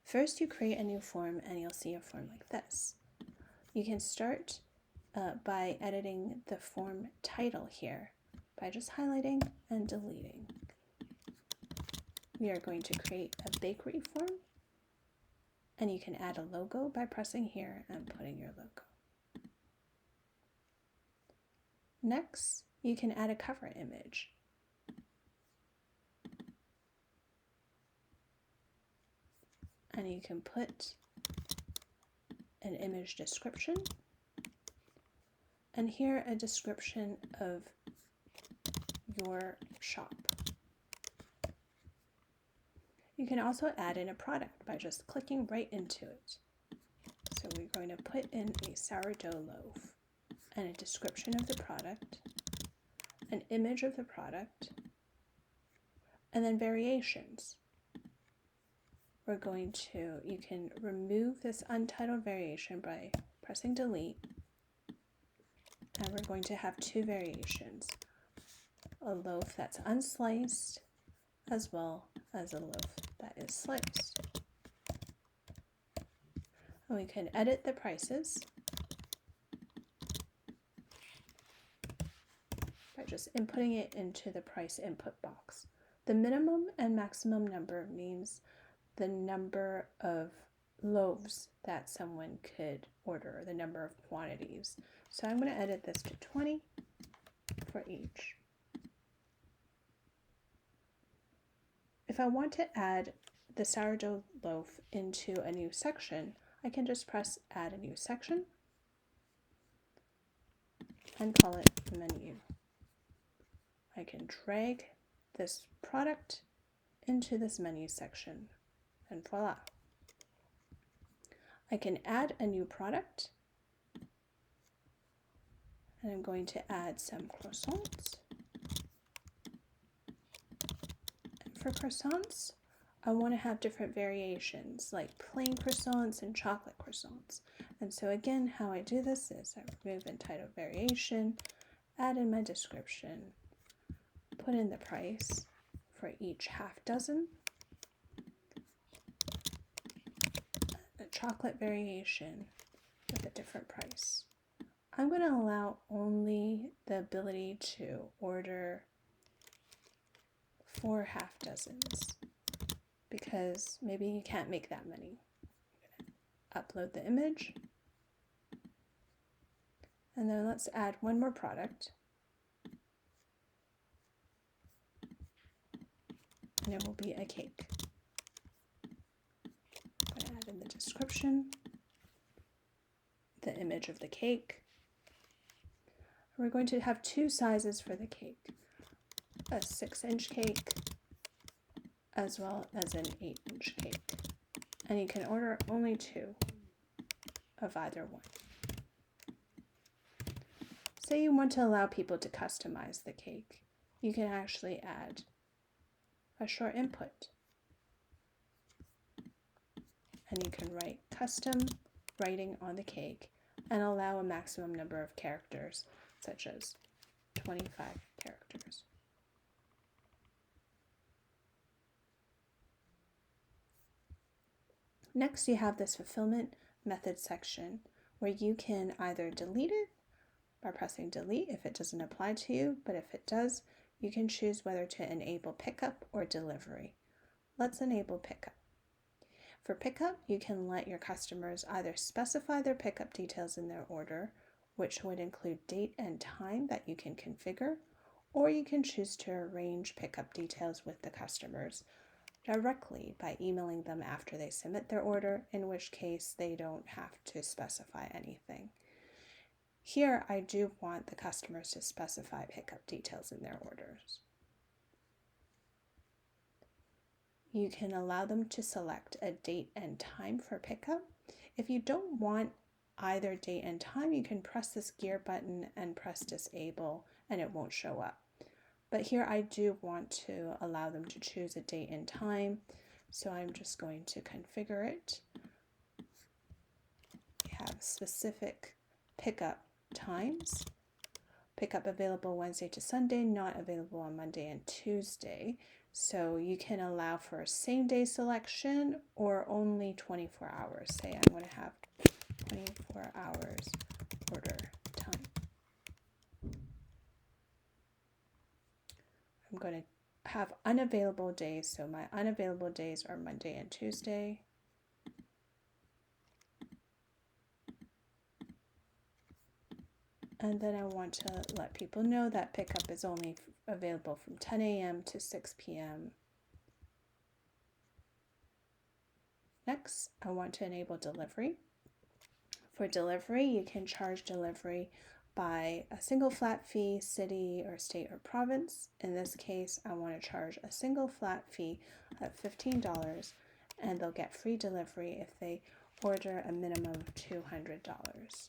First, you create a new form and you'll see a form like this. You can start by editing the form title here by just highlighting and deleting. We are going to create a bakery form, and you can add a logo by pressing here and putting your logo. Next, you can add a cover image. And you can put an image description, and here a description of your shop. You can also add in a product by just clicking right into it. So we're going to put in a sourdough loaf and a description of the product, an image of the product, and then variations. You can remove this untitled variation by pressing delete, and we're going to have two variations, a loaf that's unsliced as well as a loaf that is sliced. And we can edit the prices by just inputting it into the price input box. The minimum and maximum number means the number of loaves that someone could order, the number of quantities. So I'm going to edit this to 20 for each. If I want to add the sourdough loaf into a new section, I can just press add a new section and call it menu. I can drag this product into this menu section, and voila. I can add a new product, and I'm going to add some croissants. And for croissants, I want to have different variations like plain croissants and chocolate croissants. And so again, how I do this is I remove entitled variation, add in my description, put in the price for each half dozen, a chocolate variation with a different price. I'm going to allow only the ability to order 4 half dozens because maybe you can't make that many. I'm going to upload the image, and then let's add one more product, and it will be a cake. I'm going to add in the description, the image of the cake. We're going to have two sizes for the cake, a 6-inch cake as well as an 8-inch cake. And you can order only 2 of either one. Say you want to allow people to customize the cake, you can actually add a short input. And you can write custom writing on the cake and allow a maximum number of characters, such as 25 characters. Next, you have this fulfillment method section where you can either delete it by pressing delete if it doesn't apply to you, but if it does, you can choose whether to enable pickup or delivery. Let's enable pickup. For pickup, you can let your customers either specify their pickup details in their order, which would include date and time that you can configure, or you can choose to arrange pickup details with the customers directly by emailing them after they submit their order, in which case they don't have to specify anything. Here, I do want the customers to specify pickup details in their orders. You can allow them to select a date and time for pickup. If you don't want either date and time, you can press this gear button and press disable and it won't show up. But here I do want to allow them to choose a date and time, so I'm just going to configure it. We have specific pickup times. Pickup available Wednesday to Sunday, not available on Monday and Tuesday. So you can allow for same-day selection or only 24 hours. Say I'm going to have 24 hours order time. I'm going to have unavailable days. So my unavailable days are Monday and Tuesday. And then I want to let people know that pickup is only available from 10 a.m. to 6 p.m. Next, I want to enable delivery. For delivery, you can charge delivery by a single flat fee, city or state or province. In this case, I want to charge a single flat fee of $15, and they'll get free delivery if they order a minimum of $200.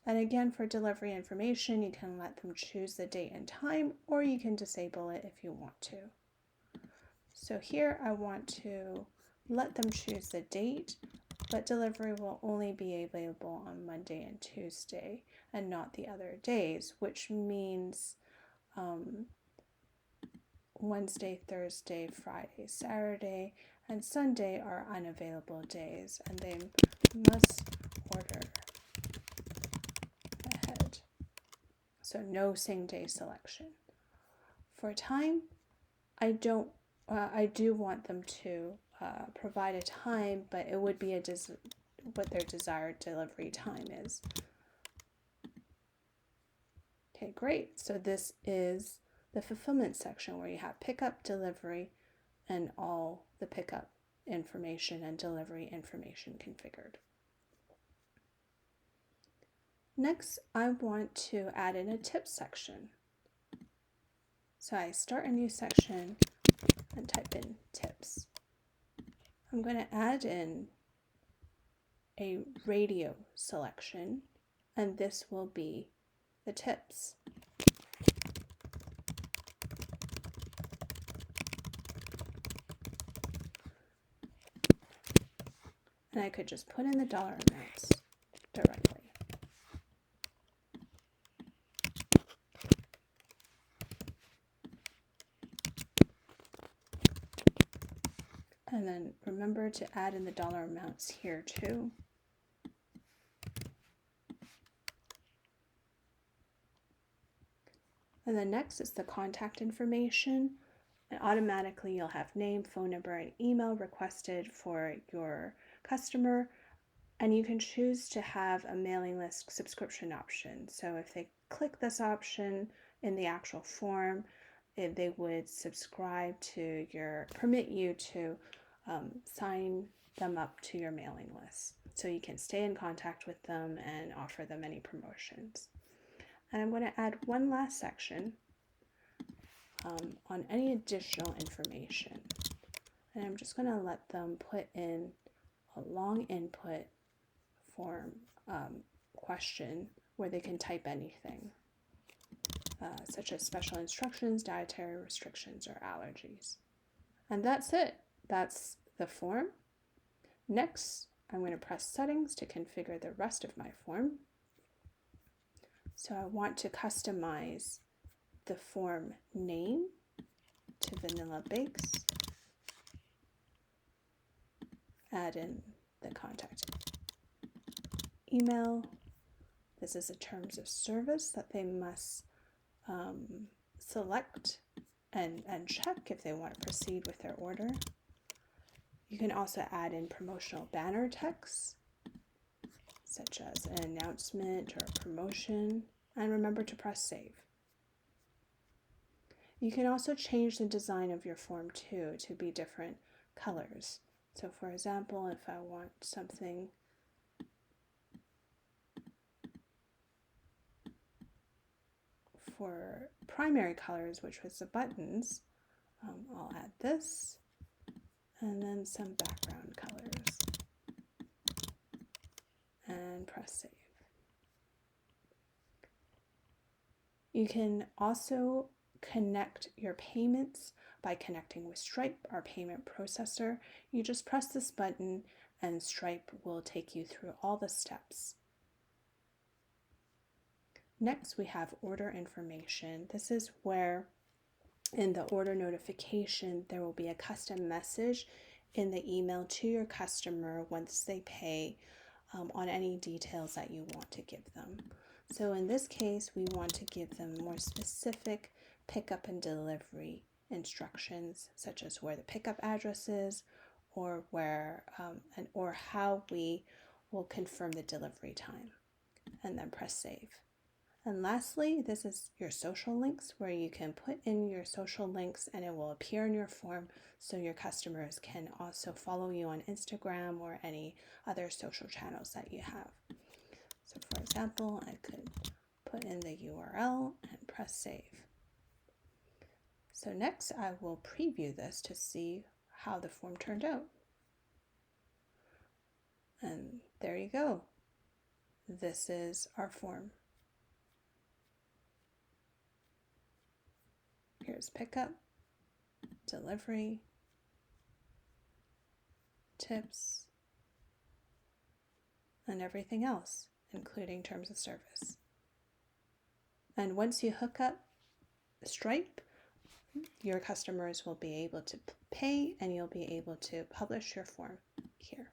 And again, for delivery information, you can let them choose the date and time, or you can disable it if you want to. So here I want to let them choose the date, but delivery will only be available on Monday and Tuesday and not the other days, which means Wednesday, Thursday, Friday, Saturday, and Sunday are unavailable days, and they must order ahead. So no same-day selection. For time, I do want them to provide a time, but it would be what their desired delivery time is. Okay, great. So this is the fulfillment section where you have pickup, delivery, and all the pickup information and delivery information configured. Next, I want to add in a tips section. So I start a new section and type in tips. I'm going to add in a radio selection, and this will be the tips. And I could just put in the dollar amounts directly. And then remember to add in the dollar amounts here too. And then next is the contact information. And automatically you'll have name, phone number, and email requested for your customer. And you can choose to have a mailing list subscription option. So if they click this option in the actual form, they would subscribe to permit you to sign them up to your mailing list. So you can stay in contact with them and offer them any promotions. And I'm going to add one last section on any additional information. And I'm just going to let them put in a long input form question where they can type anything, such as special instructions, dietary restrictions, or allergies. And that's it. That's the form. Next, I'm going to press settings to configure the rest of my form. So I want to customize the form name to Vanilla Bakes. Add in the contact email. This is the terms of service that they must select and check if they want to proceed with their order. You can also add in promotional banner text, such as an announcement or a promotion, and remember to press save. You can also change the design of your form too to be different colors. So for example, if I want something for primary colors, which was the buttons, I'll add this, and then some background colors, and press save. You can also connect your payments by connecting with Stripe, our payment processor. You just press this button and Stripe will take you through all the steps. Next, we have order information. This is where in the order notification, there will be a custom message in the email to your customer once they pay on any details that you want to give them. So in this case, we want to give them more specific pickup and delivery instructions, such as where the pickup address is, or where or how we will confirm the delivery time, and then press save. And lastly, this is your social links, where you can put in your social links and it will appear in your form so your customers can also follow you on Instagram or any other social channels that you have. So for example, I could put in the URL and press save. So next I will preview this to see how the form turned out. And there you go. This is our form. Here's pickup, delivery, tips, and everything else, including terms of service. And once you hook up Stripe, your customers will be able to pay and you'll be able to publish your form here.